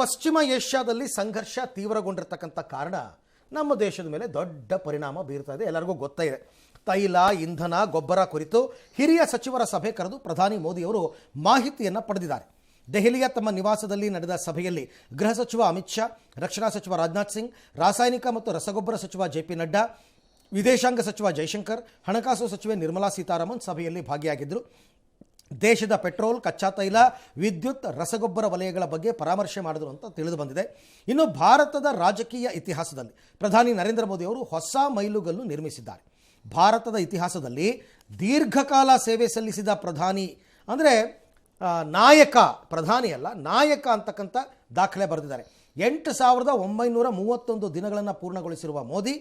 ಪಶ್ಚಿಮ ಏಷ್ಯಾದಲ್ಲಿ ಸಂಘರ್ಷ ತೀವ್ರಗೊಂಡಿರ್ತಕ್ಕಂಥ ಕಾರಣ ನಮ್ಮ ದೇಶದ ಮೇಲೆ ದೊಡ್ಡ ಪರಿಣಾಮ ಬೀರ್ತಾ ಇದೆ. ಎಲ್ಲರಿಗೂ ಗೊತ್ತಿದೆ. ತೈಲ, ಇಂಧನ, ಗೊಬ್ಬರ ಕುರಿತು ಹಿರಿಯ ಸಚಿವರ ಸಭೆ ಕರೆದು ಪ್ರಧಾನಿ ಮೋದಿಯವರು ಮಾಹಿತಿಯನ್ನು ಪಡೆದಿದ್ದಾರೆ. ದೆಹಲಿಯ ತಮ್ಮ ನಿವಾಸದಲ್ಲಿ ನಡೆದ ಸಭೆಯಲ್ಲಿ ಗೃಹ ಸಚಿವ ಅಮಿತ್ ಶಾ, ರಕ್ಷಣಾ ಸಚಿವ ರಾಜನಾಥ್ ಸಿಂಗ್, ರಾಸಾಯನಿಕ ಮತ್ತು ರಸಗೊಬ್ಬರ ಸಚಿವ JP ನಡ್ಡಾ, ವಿದೇಶಾಂಗ ಸಚಿವ ಜೈಶಂಕರ್, ಹಣಕಾಸು ಸಚಿವೆ ನಿರ್ಮಲಾ ಸೀತಾರಾಮನ್ ಸಭೆಯಲ್ಲಿ ಭಾಗಿಯಾಗಿದ್ದರು. ದೇಶದ ಪೆಟ್ರೋಲ್, ಕಚ್ಚಾ ತೈಲ, ವಿದ್ಯುತ್, ರಸಗೊಬ್ಬರ ವಲಯಗಳ ಬಗ್ಗೆ ಪರಾಮರ್ಶೆ ಮಾಡಿದ್ರು ಅಂತ ತಿಳಿದು ಬಂದಿದೆ. ಇನ್ನು ಭಾರತದ ರಾಜಕೀಯ ಇತಿಹಾಸದಲ್ಲಿ ಪ್ರಧಾನಿ ನರೇಂದ್ರ ಮೋದಿ ಅವರು ಹೊಸ ಮೈಲುಗಲ್ಲು ನಿರ್ಮಿಸಿದ್ದಾರೆ. ಭಾರತದ ಇತಿಹಾಸದಲ್ಲಿ ದೀರ್ಘಕಾಲ ಸೇವೆ ಸಲ್ಲಿಸಿದ ಪ್ರಧಾನಿ ಅಂದರೆ ನಾಯಕ, ಪ್ರಧಾನಿ ಅಲ್ಲ ನಾಯಕ ಅಂತಕ್ಕಂಥ ದಾಖಲೆ ಬರೆದಿದ್ದಾರೆ. 8,931 ದಿನಗಳನ್ನು ಪೂರ್ಣಗೊಳಿಸಿರುವ ಮೋದಿ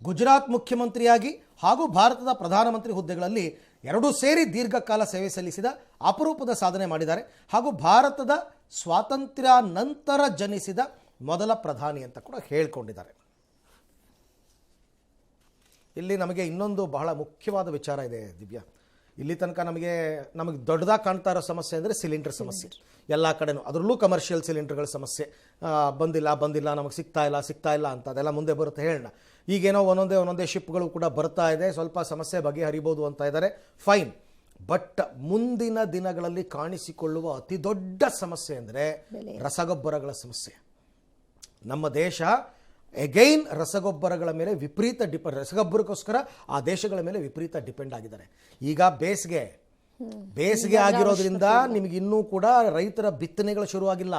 ಗುಜರಾತ್ ಮುಖ್ಯಮಂತ್ರಿಯಾಗಿ ಹಾಗೂ ಭಾರತದ ಪ್ರಧಾನಮಂತ್ರಿ ಹುದ್ದೆಗಳಲ್ಲಿ ಎರಡೂ ಸೇರಿ ದೀರ್ಘಕಾಲ ಸೇವೆ ಸಲ್ಲಿಸಿದ ಅಪರೂಪದ ಸಾಧನೆ ಮಾಡಿದ್ದಾರೆ. ಹಾಗೂ ಭಾರತದ ಸ್ವಾತಂತ್ರ್ಯ ನಂತರ ಜನಿಸಿದ ಮೊದಲ ಪ್ರಧಾನಿ ಅಂತ ಕೂಡ ಹೇಳಿಕೊಂಡಿದ್ದಾರೆ. ಇಲ್ಲಿ ನಮಗೆ ಇನ್ನೊಂದು ಬಹಳ ಮುಖ್ಯವಾದ ವಿಚಾರ ಇದೆ ದಿವ್ಯಾ. ಇಲ್ಲಿ ತನಕ ನಮಗೆ ದೊಡ್ಡದಾಗಿ ಕಾಣ್ತಾ ಇರೋ ಸಮಸ್ಯೆ ಅಂದರೆ ಸಿಲಿಂಡರ್ ಸಮಸ್ಯೆ ಎಲ್ಲ ಕಡೆನೂ, ಅದರಲ್ಲೂ ಕಮರ್ಷಿಯಲ್ ಸಿಲಿಂಡರ್ಗಳ ಸಮಸ್ಯೆ. ಬಂದಿಲ್ಲ ನಮಗೆ ಸಿಗ್ತಾ ಇಲ್ಲ ಅಂತ, ಅದೆಲ್ಲ ಮುಂದೆ ಬರುತ್ತೆ ಹೇಳೋಣ. ಈಗೇನೋ ಒಂದೊಂದೇ ಶಿಪ್ಗಳು ಕೂಡ ಬರ್ತಾ ಇದೆ, ಸ್ವಲ್ಪ ಸಮಸ್ಯೆ ಬಗೆಹರಿಬೋದು ಅಂತ ಇದ್ದಾರೆ, ಫೈನ್. ಬಟ್ ಮುಂದಿನ ದಿನಗಳಲ್ಲಿ ಕಾಣಿಸಿಕೊಳ್ಳುವ ಅತಿ ದೊಡ್ಡ ಸಮಸ್ಯೆ ಅಂದರೆ ರಸಗೊಬ್ಬರಗಳ ಸಮಸ್ಯೆ. ನಮ್ಮ ದೇಶ ಎಗೈನ್ ರಸಗೊಬ್ಬರಗಳ ಮೇಲೆ ವಿಪರೀತ ರಸಗೊಬ್ಬರಕ್ಕೋಸ್ಕರ ಆ ದೇಶಗಳ ಮೇಲೆ ವಿಪರೀತ ಡಿಪೆಂಡ್ ಆಗಿದ್ದಾರೆ. ಈಗ ಬೇಸಿಗೆ ಆಗಿರೋದ್ರಿಂದ ನಿಮಗೆ ಇನ್ನೂ ಕೂಡ ರೈತರ ಬಿತ್ತನೆಗಳು ಶುರುವಾಗಿಲ್ಲ.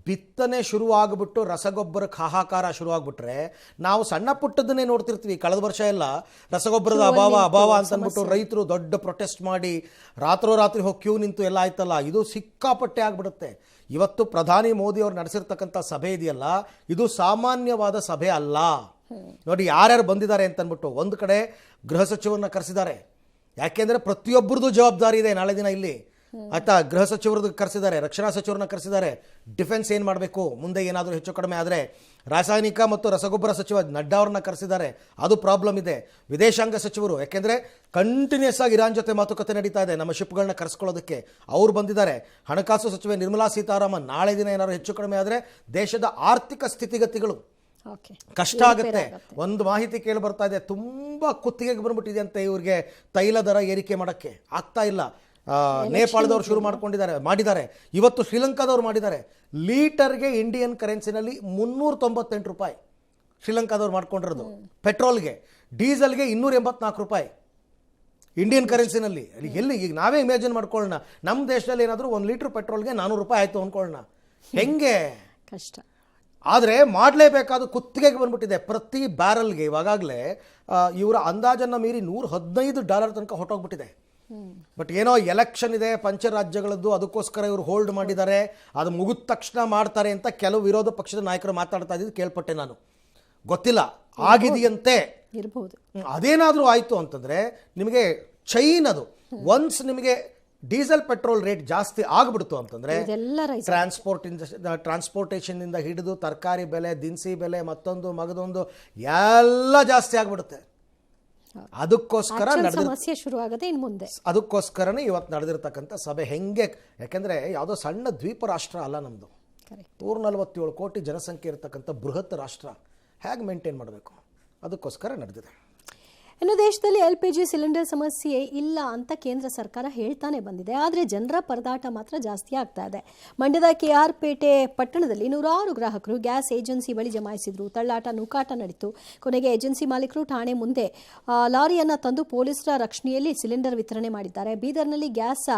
ಬಿತ್ತನೆ ಶುರುವಾಗ್ಬಿಟ್ಟು ರಸಗೊಬ್ಬರಕ್ಕೆ ಹಾಹಾಕಾರ ಶುರುವಾಗ್ಬಿಟ್ರೆ ನಾವು ಸಣ್ಣ ಪುಟ್ಟದನ್ನೇ ನೋಡ್ತಿರ್ತೀವಿ. ಕಳೆದ ವರ್ಷ ಎಲ್ಲ ರಸಗೊಬ್ಬರದ ಅಭಾವ ಅಂತಂದ್ಬಿಟ್ಟು ರೈತರು ದೊಡ್ಡ ಪ್ರೊಟೆಸ್ಟ್ ಮಾಡಿ ರಾತ್ರೋರಾತ್ರಿ ಹೋಗಿ ಕ್ಯೂ ನಿಂತು ಎಲ್ಲ ಆಯ್ತಲ್ಲ, ಇದು ಸಿಕ್ಕಾಪಟ್ಟೆ ಆಗ್ಬಿಡುತ್ತೆ. ಇವತ್ತು ಪ್ರಧಾನಿ ಮೋದಿ ಅವರು ನಡೆಸಿರ್ತಕ್ಕಂಥ ಸಭೆ ಇದೆಯಲ್ಲ, ಇದು ಸಾಮಾನ್ಯವಾದ ಸಭೆ ಅಲ್ಲ. ನೋಡಿ ಯಾರ್ಯಾರು ಬಂದಿದ್ದಾರೆ ಅಂತಂದ್ಬಿಟ್ಟು, ಒಂದು ಕಡೆ ಗೃಹ ಸಚಿವರನ್ನ ಕರೆಸಿದ್ದಾರೆ. ಯಾಕೆಂದರೆ ಪ್ರತಿಯೊಬ್ಬರದ್ದು ಜವಾಬ್ದಾರಿ ಇದೆ ನಾಳೆ ದಿನ ಇಲ್ಲಿ, ಆಯ್ತಾ. ಗೃಹ ಸಚಿವರದ್ದು ಕರೆಸಿದ್ದಾರೆ, ರಕ್ಷಣಾ ಸಚಿವರನ್ನ ಕರೆಸಿದ್ದಾರೆ. ಡಿಫೆನ್ಸ್ ಏನು ಮಾಡಬೇಕು ಮುಂದೆ ಏನಾದರೂ ಹೆಚ್ಚು ಕಡಿಮೆ ಆದರೆ. ರಾಸಾಯನಿಕ ಮತ್ತು ರಸಗೊಬ್ಬರ ಸಚಿವ ನಡ್ಡಾ ಅವ್ರನ್ನ ಕರೆಸಿದ್ದಾರೆ, ಅದು ಪ್ರಾಬ್ಲಮ್ ಇದೆ. ವಿದೇಶಾಂಗ ಸಚಿವರು, ಯಾಕೆಂದರೆ ಕಂಟಿನ್ಯೂಸ್ ಆಗಿ ಇರಾನ್ ಜೊತೆ ಮಾತುಕತೆ ನಡೀತಾ ಇದೆ ನಮ್ಮ ಶಿಪ್ಗಳನ್ನ ಕರೆಸ್ಕೊಳ್ಳೋದಕ್ಕೆ, ಅವ್ರು ಬಂದಿದ್ದಾರೆ. ಹಣಕಾಸು ಸಚಿವೆ ನಿರ್ಮಲಾ ಸೀತಾರಾಮನ್, ನಾಳೆ ದಿನ ಏನಾದರೂ ಹೆಚ್ಚು ಕಡಿಮೆ ಆದರೆ ದೇಶದ ಆರ್ಥಿಕ ಸ್ಥಿತಿಗತಿಗಳು ಕಷ್ಟ ಆಗುತ್ತೆ. ಒಂದು ಮಾಹಿತಿ ಕೇಳಿ ಬರ್ತಾ ಇದೆ, ತುಂಬ ಕುತ್ತಿಗೆಗೆ ಬಂದ್ಬಿಟ್ಟಿದೆ ಅಂತ ಇವ್ರಿಗೆ ತೈಲ ದರ ಏರಿಕೆ ಮಾಡೋಕ್ಕೆ ಆಗ್ತಾ ಇಲ್ಲ. ನೇಪಾಳದವ್ರು ಶುರು ಮಾಡಿದ್ದಾರೆ, ಇವತ್ತು ಶ್ರೀಲಂಕಾದವ್ರು ಮಾಡಿದ್ದಾರೆ. ಲೀಟರ್ಗೆ ಇಂಡಿಯನ್ ಕರೆನ್ಸಿನಲ್ಲಿ 398 ರೂಪಾಯಿ ಶ್ರೀಲಂಕಾದವ್ರು ಮಾಡ್ಕೊಂಡಿರೋದು ಪೆಟ್ರೋಲ್ಗೆ. ಡೀಸೆಲ್ಗೆ 284 ರೂಪಾಯಿ ಇಂಡಿಯನ್ ಕರೆನ್ಸಿನಲ್ಲಿ. ಎಲ್ಲಿ ಈಗ ನಾವೇ ಇಮ್ಯಾಜಿನ್ ಮಾಡ್ಕೊಳ್ಳೋಣ, ನಮ್ಮ ದೇಶದಲ್ಲಿ ಏನಾದರೂ 1 ಲೀಟ್ರ್ ಪೆಟ್ರೋಲ್ಗೆ 400 ರೂಪಾಯಿ ಆಯಿತು ಅಂದ್ಕೊಳ್ಳೋಣ, ಹೆಂಗೆ ಕಷ್ಟ. ಆದರೆ ಮಾಡಲೇಬೇಕಾದ ಕುತ್ತಿಗೆಗೆ ಬಂದ್ಬಿಟ್ಟಿದೆ ಪ್ರತಿ ಬ್ಯಾರಲ್ಗೆ. ಇವಾಗಲೇ ಇವರ ಅಂದಾಜನ್ನು ಮೀರಿ $115 ತನಕ ಹೊಟ್ಟೋಗ್ಬಿಟ್ಟಿದೆ. ಬಟ್ ಏನೋ ಎಲೆಕ್ಷನ್ ಇದೆ ಪಂಚರಾಜ್ಯಗಳದ್ದು, ಅದಕ್ಕೋಸ್ಕರ ಇವರು ಹೋಲ್ಡ್ ಮಾಡಿದ್ದಾರೆ, ಅದು ಮುಗಿದ ತಕ್ಷಣ ಮಾಡ್ತಾರೆ ಅಂತ ಕೆಲವು ವಿರೋಧ ಪಕ್ಷದ ನಾಯಕರು ಮಾತಾಡ್ತಾ ಇದ್ದು ಕೇಳ್ಪಟ್ಟೆ ನಾನು. ಗೊತ್ತಿಲ್ಲ, ಆಗಿದೆಯಂತೆ ಇರಬಹುದು. ಅದೇನಾದರೂ ಆಯಿತು ಅಂತಂದರೆ ನಿಮಗೆ ಚೈನ್ ಅದು ಒನ್ಸ್ ನಿಮಗೆ ಡೀಸೆಲ್ ಪೆಟ್ರೋಲ್ ರೇಟ್ ಜಾಸ್ತಿ ಆಗಿಬಿಡ್ತು ಅಂತಂದರೆ ಟ್ರಾನ್ಸ್ಪೋರ್ಟೇಷನ್ನಿಂದ ಹಿಡಿದು ತರಕಾರಿ ಬೆಲೆ, ದಿನಸಿ ಬೆಲೆ, ಮತ್ತೊಂದು ಮಗದೊಂದು ಎಲ್ಲ ಜಾಸ್ತಿ ಆಗಿಬಿಡುತ್ತೆ. ಅದಕ್ಕೋಸ್ಕರ ಸಮಸ್ಯೆ ಶುರುವಾಗುತ್ತೆ ಇನ್ನು ಮುಂದೆ. ಅದಕ್ಕೋಸ್ಕರನೇ ಇವತ್ತು ನಡೆದಿರ್ತಕ್ಕಂಥ ಸಭೆ ಹೆಂಗೆ, ಯಾಕೆಂದರೆ ಯಾವುದೋ ಸಣ್ಣ ದ್ವೀಪ ರಾಷ್ಟ್ರ ಅಲ್ಲ ನಮ್ಮದು, 147 ಕೋಟಿ ಜನಸಂಖ್ಯೆ ಇರತಕ್ಕಂಥ ಬೃಹತ್ ರಾಷ್ಟ್ರ. ಹೇಗೆ ಮೇಂಟೈನ್ ಮಾಡಬೇಕು, ಅದಕ್ಕೋಸ್ಕರ ನಡೆದಿದೆ. ಇನ್ನು ದೇಶದಲ್ಲಿ LPG ಸಿಲಿಂಡರ್ ಸಮಸ್ಯೆ ಇಲ್ಲ ಅಂತ ಕೇಂದ್ರ ಸರ್ಕಾರ ಹೇಳ್ತಾನೆ ಬಂದಿದೆ, ಆದರೆ ಜನರ ಪರದಾಟ ಮಾತ್ರ ಜಾಸ್ತಿ ಆಗ್ತಾ ಇದೆ. ಮಂಡ್ಯದ KR ಪೇಟೆ ಪಟ್ಟಣದಲ್ಲಿ ನೂರಾರು ಗ್ರಾಹಕರು ಗ್ಯಾಸ್ ಏಜೆನ್ಸಿ ಬಳಿ ಜಮಾಯಿಸಿದ್ರು. ತಳ್ಳಾಟ ನೂಕಾಟ ನಡೀತು. ಕೊನೆಗೆ ಏಜೆನ್ಸಿ ಮಾಲೀಕರು ಠಾಣೆ ಮುಂದೆ ಲಾರಿಯನ್ನು ತಂದು ಪೊಲೀಸರ ರಕ್ಷಣೆಯಲ್ಲಿ ಸಿಲಿಂಡರ್ ವಿತರಣೆ ಮಾಡಿದ್ದಾರೆ. ಬೀದರ್ನಲ್ಲಿ ಗ್ಯಾಸ್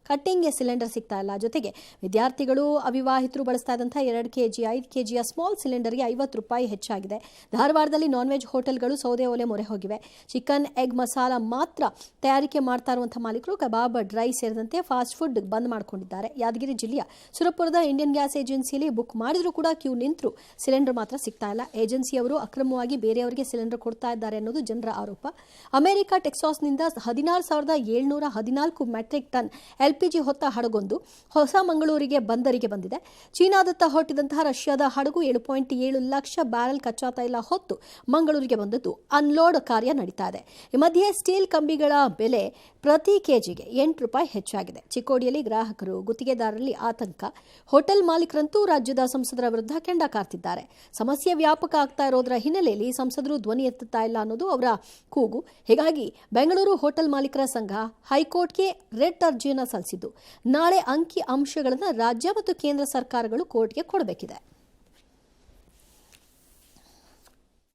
ಕಟ್ಟಿಂಗ್ಗೆ ಸಿಲಿಂಡರ್ ಸಿಗ್ತಾ ಇಲ್ಲ. ಜೊತೆಗೆ ವಿದ್ಯಾರ್ಥಿಗಳು, ಅವಿವಾಹಿತರು ಬಳಸ್ತಾ ಇದ್ದಂಥ 2 kg 5 kgಯ ಸ್ಮಾಲ್ ಸಿಲಿಂಡರ್ಗೆ 50 ರೂಪಾಯಿ ಹೆಚ್ಚಾಗಿದೆ. ಧಾರವಾಡದಲ್ಲಿ ನಾನ್ ವೆಜ್ ಹೋಟೆಲ್ಗಳು ಸೌದೆ ಒಲೆ ಮೊರೆ ಹೋಗಿವೆ. ಚಿಕನ್, ಎಗ್ ಮಸಾಲ ಮಾತ್ರ ತಯಾರಿಕೆ ಮಾಡ್ತಾ ಇರುವಂಥ ಮಾಲೀಕರು ಕಬಾಬ್, ಡ್ರೈ ಸೇರಿದಂತೆ ಫಾಸ್ಟ್ ಫುಡ್ ಬಂದ್ ಮಾಡಿಕೊಂಡಿದ್ದಾರೆ. ಯಾದಗಿರಿ ಜಿಲ್ಲೆಯ ಸುರಪುರದ ಇಂಡಿಯನ್ ಗ್ಯಾಸ್ ಏಜೆನ್ಸಿಯಲ್ಲಿ ಬುಕ್ ಮಾಡಿದ್ರು ಕೂಡ ಕ್ಯೂ ನಿಂತರು, ಸಿಲಿಂಡರ್ ಮಾತ್ರ ಸಿಗ್ತಾ ಇಲ್ಲ. ಏಜೆನ್ಸಿಯವರು ಅಕ್ರಮವಾಗಿ ಬೇರೆಯವರಿಗೆ ಸಿಲಿಂಡರ್ ಕೊಡ್ತಾ ಇದ್ದಾರೆ ಅನ್ನೋದು ಜನರ ಆರೋಪ. ಅಮೆರಿಕ ಟೆಕ್ಸಾಸ್ನಿಂದ 16,714 ಮೆಟ್ರಿಕ್ ಟನ್ LPG ಹೊತ್ತ ಹಡಗೊಂದು ಹೊಸ ಮಂಗಳೂರಿಗೆ ಬಂದರಿಗೆ ಬಂದಿದೆ. ಚೀನಾದತ್ತ ಹೊರಟಿದಂತಹ ರಷ್ಯಾದ ಹಡಗು 7.7 ಲಕ್ಷ ಬ್ಯಾರೆಲ್ ಕಚ್ಚಾ ತೈಲ ಹೊತ್ತು ಮಂಗಳೂರಿಗೆ ಬಂದದ್ದು ಅನ್ಲೋಡ್ ಕಾರ್ಯ ನಡೀತಾ ಇದೆ. ಈ ಮಧ್ಯೆ ಸ್ಟೀಲ್ ಕಂಬಿಗಳ ಬೆಲೆ ಪ್ರತಿ ಕೆಜಿಗೆ ₹8 ಹೆಚ್ಚಾಗಿದೆ. ಚಿಕ್ಕೋಡಿಯಲ್ಲಿ ಗ್ರಾಹಕರು, ಗುತ್ತಿಗೆದಾರರಲ್ಲಿ ಆತಂಕ. ಹೋಟೆಲ್ ಮಾಲೀಕರಂತೂ ರಾಜ್ಯದ ಸಂಸದರ ವಿರುದ್ಧ ಕೆಂಡ ಕಾರ್ತಿದ್ದಾರೆ. ಸಮಸ್ಯೆ ವ್ಯಾಪಕ ಆಗ್ತಾ ಇರೋದರ ಹಿನ್ನೆಲೆಯಲ್ಲಿ ಸಂಸದರು ಧ್ವನಿ ಎತ್ತುತ್ತಾ ಇಲ್ಲ ಅನ್ನೋದು ಅವರ ಕೂಗು. ಹೀಗಾಗಿ ಬೆಂಗಳೂರು ಹೋಟೆಲ್ ಮಾಲೀಕರ ಸಂಘ ಹೈಕೋರ್ಟ್ಗೆ ರೆಡ್ ಅರ್ಜಿಯನ್ನು ಸಲ್ಲಿಸಿದ್ದು ನಾಳೆ ಅಂಕಿ ಅಂಶಗಳನ್ನು ರಾಜ್ಯ ಮತ್ತು ಕೇಂದ್ರ ಸರ್ಕಾರಗಳು ಕೋರ್ಟ್ಗೆ ಕೊಡಬೇಕಿದೆ.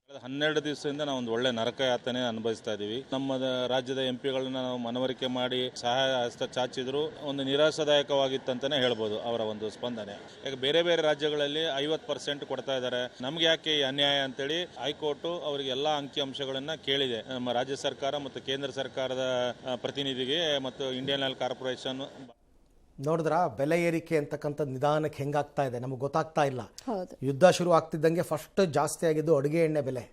12 ದಿವಸದಿಂದ ನಾವು ಒಂದು ಒಳ್ಳೆ ನರಕ ಯಾತನೆ ಅನುಭವಿಸ್ತಾ ಇದ್ದೀವಿ. ನಮ್ಮ ರಾಜ್ಯದ ಎಂಪಿಗಳನ್ನ ನಾವು ಮನವರಿಕೆ ಮಾಡಿ ಸಹಾಯ ಹಸ್ತ ಚಾಚಿದ್ರು ಒಂದು ನಿರಾಶಾದಾಯಕವಾಗಿತ್ತಂತಾನೆ ಹೇಳ್ಬೋದು ಅವರ ಒಂದು ಸ್ಪಂದನೆ. ಈಗ ಬೇರೆ ಬೇರೆ ರಾಜ್ಯಗಳಲ್ಲಿ 50% ಕೊಡ್ತಾ ಇದ್ದಾರೆ, ನಮ್ಗೆ ಯಾಕೆ ಈ ಅನ್ಯಾಯ ಅಂತೇಳಿ ಹೈಕೋರ್ಟ್ ಅವರಿಗೆ ಎಲ್ಲ ಅಂಕಿ ಅಂಶಗಳನ್ನ ಕೇಳಿದೆ. ನಮ್ಮ ರಾಜ್ಯ ಸರ್ಕಾರ ಮತ್ತು ಕೇಂದ್ರ ಸರ್ಕಾರದ ಪ್ರತಿನಿಧಿಗೆ ಮತ್ತು ಇಂಡಿಯನ್ ಆಯಿಲ್ ಕಾರ್ಪೊರೇಷನ್ ನೋಡಿದ್ರ ಬೆಲೆ ಏರಿಕೆ ಅಂತಕ್ಕಂಥ ನಿಧಾನಕ್ಕೆ ಹೆಂಗಾಗ್ತಾ ಇದೆ ನಮಗೆ ಗೊತ್ತಾಗ್ತಾ ಇಲ್ಲ. ಹೌದು. ಯುದ್ಧ ಶುರು ಆಗ್ತಿದ್ದಂಗೆ ಫಸ್ಟ್ ಜಾಸ್ತಿ ಆಗಿದ್ದು ಅಡುಗೆ ಎಣ್ಣೆ ಬೆಲೆ,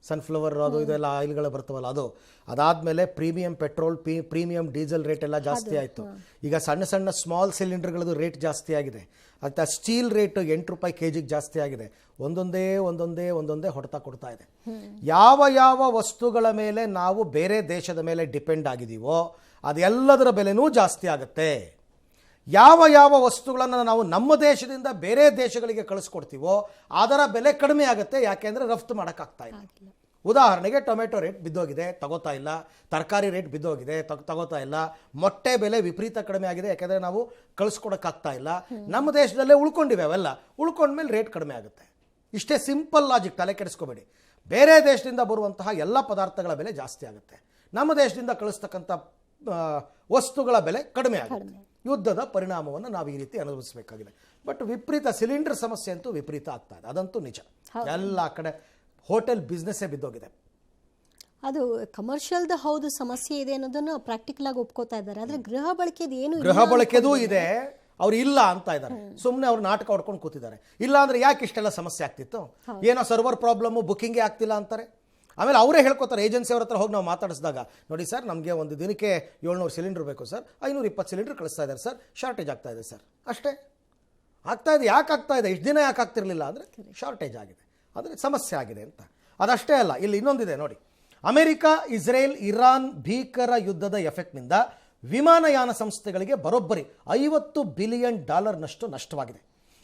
ಸನ್ಫ್ಲವರ್ ಅದು ಇದೆಲ್ಲ ಆಯಿಲ್ಗಳು ಬರ್ತಾವಲ್ಲ ಅದು. ಅದಾದಮೇಲೆ premium petrol, premium diesel rate ಎಲ್ಲ ಜಾಸ್ತಿ ಆಯಿತು. ಈಗ ಸಣ್ಣ ಸಣ್ಣ ಸ್ಮಾಲ್ ಸಿಲಿಂಡರ್ಗಳದ್ದು ರೇಟ್ ಜಾಸ್ತಿ ಆಗಿದೆ. ಮತ್ತು ಸ್ಟೀಲ್ ರೇಟ್ ₹8 ಕೆಜಿಗೆ ಜಾಸ್ತಿ ಆಗಿದೆ. ಒಂದೊಂದೇ ಹೊಡೆತ ಕೊಡ್ತಾ ಇದೆ. ಯಾವ ವಸ್ತುಗಳ ಮೇಲೆ ನಾವು ಬೇರೆ ದೇಶದ ಮೇಲೆ ಡಿಪೆಂಡ್ ಆಗಿದ್ದೀವೋ ಅದೆಲ್ಲದರ ಬೆಲೆನೂ ಜಾಸ್ತಿ ಆಗುತ್ತೆ. ಯಾವ ವಸ್ತುಗಳನ್ನು ನಾವು ನಮ್ಮ ದೇಶದಿಂದ ಬೇರೆ ದೇಶಗಳಿಗೆ ಕಳಿಸ್ಕೊಡ್ತೀವೋ ಅದರ ಬೆಲೆ ಕಡಿಮೆ ಆಗುತ್ತೆ. ಯಾಕೆಂದರೆ ರಫ್ತು ಮಾಡೋಕ್ಕಾಗ್ತಾ ಇಲ್ಲ. ಉದಾಹರಣೆಗೆ ಟೊಮೆಟೊ ರೇಟ್ ಬಿದ್ದೋಗಿದೆ, ತಗೋತಾ ಇಲ್ಲ. ತರಕಾರಿ ರೇಟ್ ಬಿದ್ದೋಗಿದೆ, ತಗೋತಾ ಇಲ್ಲ. ಮೊಟ್ಟೆ ಬೆಲೆ ವಿಪರೀತ ಕಡಿಮೆ ಆಗಿದೆ, ಯಾಕೆಂದರೆ ನಾವು ಕಳಿಸ್ಕೊಡೋಕ್ಕಾಗ್ತಾ ಇಲ್ಲ. ನಮ್ಮ ದೇಶದಲ್ಲೇ ಉಳ್ಕೊಂಡಿವೆ, ಅವೆಲ್ಲ ಉಳ್ಕೊಂಡ್ಮೇಲೆ ರೇಟ್ ಕಡಿಮೆ ಆಗುತ್ತೆ. ಇಷ್ಟೇ ಸಿಂಪಲ್ ಲಾಜಿಕ್, ತಲೆ ಕೆಡಿಸ್ಕೋಬೇಡಿ. ಬೇರೆ ದೇಶದಿಂದ ಬರುವಂತಹ ಎಲ್ಲ ಪದಾರ್ಥಗಳ ಬೆಲೆ ಜಾಸ್ತಿ ಆಗುತ್ತೆ, ನಮ್ಮ ದೇಶದಿಂದ ಕಳಿಸ್ತಕ್ಕಂಥ ವಸ್ತುಗಳ ಬೆಲೆ ಕಡಿಮೆ ಆಗುತ್ತೆ. ಯುದ್ಧದ ಪರಿಣಾಮವನ್ನು ನಾವು ಈ ರೀತಿ ಅನುಭವಿಸಬೇಕಾಗಿದೆ. ಬಟ್ ವಿಪರೀತ ಸಿಲಿಂಡರ್ ಸಮಸ್ಯೆ ಅಂತೂ ವಿಪರೀತ ಆಗ್ತಾ ಇದೆ, ಅದಂತೂ ನಿಜ. ಎಲ್ಲ ಕಡೆ ಹೋಟೆಲ್ ಬಿಸ್ನೆಸ್ಸೇ ಬಿದ್ದೋಗಿದೆ. ಅದು ಕಮರ್ಷಿಯಲ್ದ ಹೌದು ಸಮಸ್ಯೆ ಇದೆ ಅನ್ನೋದನ್ನು ಪ್ರಾಕ್ಟಿಕಲ್ ಆಗಿ ಒಪ್ಕೋತಾ ಇದ್ದಾರೆ. ಆದರೆ ಗೃಹ ಬಳಕೆದು ಏನು, ಗೃಹ ಬಳಕೆದೂ ಇದೆ, ಅವ್ರು ಇಲ್ಲ ಅಂತ ಇದ್ದಾರೆ. ಸುಮ್ಮನೆ ಅವ್ರು ನಾಟಕ ಹೊಡ್ಕೊಂಡು ಕೂತಿದ್ದಾರೆ. ಇಲ್ಲ ಅಂದರೆ ಯಾಕೆ ಇಷ್ಟೆಲ್ಲ ಸಮಸ್ಯೆ ಆಗ್ತಿತ್ತು? ಏನೋ ಸರ್ವರ್ ಪ್ರಾಬ್ಲಮ್ಮು, ಬುಕ್ಕಿಂಗೇ ಆಗ್ತಿಲ್ಲ ಅಂತಾರೆ. ಆಮೇಲೆ ಅವರೇ ಹೇಳ್ಕೊತಾರೆ, ಏಜೆನ್ಸಿ ಅವ್ರ ಹತ್ರ ಹೋಗಿ ನಾವು ಮಾತಾಡಿಸಿದಾಗ, ನೋಡಿ ಸರ್ ನಮಗೆ ಒಂದು ದಿನಕ್ಕೆ 700 ಸಿಲಿಂಡರ್ ಬೇಕು ಸರ್, 520 ಸಿಲಿಂಡರ್ ಕಳಿಸ್ತಾ ಇದ್ದಾರೆ ಸರ್, ಶಾರ್ಟೇಜ್ ಆಗ್ತಾ ಇದೆ ಸರ್. ಅಷ್ಟೇ ಆಗ್ತಾ ಇದೆ. ಯಾಕೆ ಆಗ್ತಾ ಇದೆ? ಇಷ್ಟು ದಿನ ಯಾಕೆ ಆಗ್ತಿರಲಿಲ್ಲ ಅಂದರೆ ಶಾರ್ಟೇಜ್ ಆಗಿದೆ, ಅಂದರೆ ಸಮಸ್ಯೆ ಆಗಿದೆ ಅಂತ. ಅದಷ್ಟೇ ಅಲ್ಲ, ಇಲ್ಲಿ ಇನ್ನೊಂದಿದೆ ನೋಡಿ. ಅಮೆರಿಕ, ಇಸ್ರೇಲ್, ಇರಾನ್ ಭೀಕರ ಯುದ್ಧದ ಎಫೆಕ್ಟ್ನಿಂದ ವಿಮಾನಯಾನ ಸಂಸ್ಥೆಗಳಿಗೆ ಬರೋಬ್ಬರಿ $50 ಬಿಲಿಯನ್ ನಷ್ಟವಾಗಿದೆ.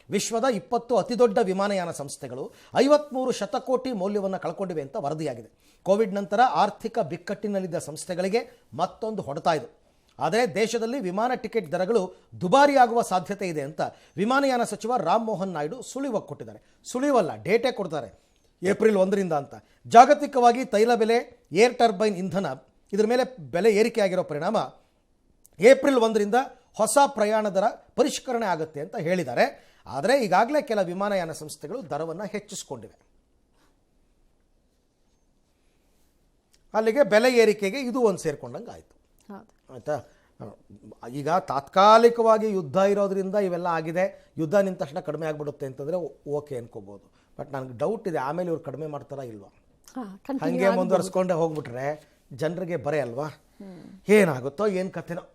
ವಿಶ್ವದ 20 ಅತಿದೊಡ್ಡ ವಿಮಾನಯಾನ ಸಂಸ್ಥೆಗಳು 53 ಶತಕೋಟಿ ಮೌಲ್ಯವನ್ನು ಕಳ್ಕೊಂಡಿವೆ ಅಂತ ವರದಿಯಾಗಿದೆ. ಕೋವಿಡ್ ನಂತರ ಆರ್ಥಿಕ ಬಿಕ್ಕಟ್ಟಿನಲ್ಲಿದ್ದ ಸಂಸ್ಥೆಗಳಿಗೆ ಮತ್ತೊಂದು ಹೊಡೆತ ಇದು. ಆದರೆ ದೇಶದಲ್ಲಿ ವಿಮಾನ ಟಿಕೆಟ್ ದರಗಳು ದುಬಾರಿಯಾಗುವ ಸಾಧ್ಯತೆ ಇದೆ ಅಂತ ವಿಮಾನಯಾನ ಸಚಿವ ರಾಮ್ ಮೋಹನ್ ನಾಯ್ಡು ಸುಳಿವು ಕೊಟ್ಟಿದ್ದಾರೆ. ಸುಳಿವಲ್ಲ, ಡೇಟೇ ಕೊಡ್ತಾರೆ, ಏಪ್ರಿಲ್ 1ರಿಂದ ಅಂತ. ಜಾಗತಿಕವಾಗಿ ತೈಲ ಬೆಲೆ, ಏರ್ ಟರ್ಬೈನ್ ಇಂಧನ ಇದರ ಮೇಲೆ ಬೆಲೆ ಏರಿಕೆಯಾಗಿರೋ ಪರಿಣಾಮ ಏಪ್ರಿಲ್ 1ರಿಂದ ಹೊಸ ಪ್ರಯಾಣ ದರ ಪರಿಷ್ಕರಣೆ ಆಗುತ್ತೆ ಅಂತ ಹೇಳಿದ್ದಾರೆ. ಆದರೆ ಈಗಾಗಲೇ ಕೆಲ ವಿಮಾನಯಾನ ಸಂಸ್ಥೆಗಳು ದರವನ್ನು ಹೆಚ್ಚಿಸಿಕೊಂಡಿವೆ. ಅಲ್ಲಿಗೆ ಬೆಲೆ ಏರಿಕೆಗೆ ಇದು ಒಂದು ಸೇರ್ಕೊಂಡಂಗೆ ಆಯಿತು. ಆಯಿತಾ? ಈಗ ತಾತ್ಕಾಲಿಕವಾಗಿ ಯುದ್ಧ ಇರೋದ್ರಿಂದ ಇವೆಲ್ಲ ಆಗಿದೆ. ಯುದ್ಧ ನಿಂತ ತಕ್ಷಣ ಕಡಿಮೆ ಆಗಿಬಿಡುತ್ತೆ ಅಂತಂದರೆ ಓಕೆ ಅನ್ಕೋಬೋದು. ಬಟ್ ನನಗೆ ಡೌಟ್ ಇದೆ, ಆಮೇಲೆ ಇವ್ರು ಕಡಿಮೆ ಮಾಡ್ತಾರಾ ಇಲ್ವಾ? ಹಾಗೆ ಮುಂದುವರಿಸ್ಕೊಂಡೆ ಹೋಗ್ಬಿಟ್ರೆ ಜನರಿಗೆ ಬರೆ ಅಲ್ವಾ? ಏನಾಗುತ್ತೋ ಏನು ಕಥೆನೋ.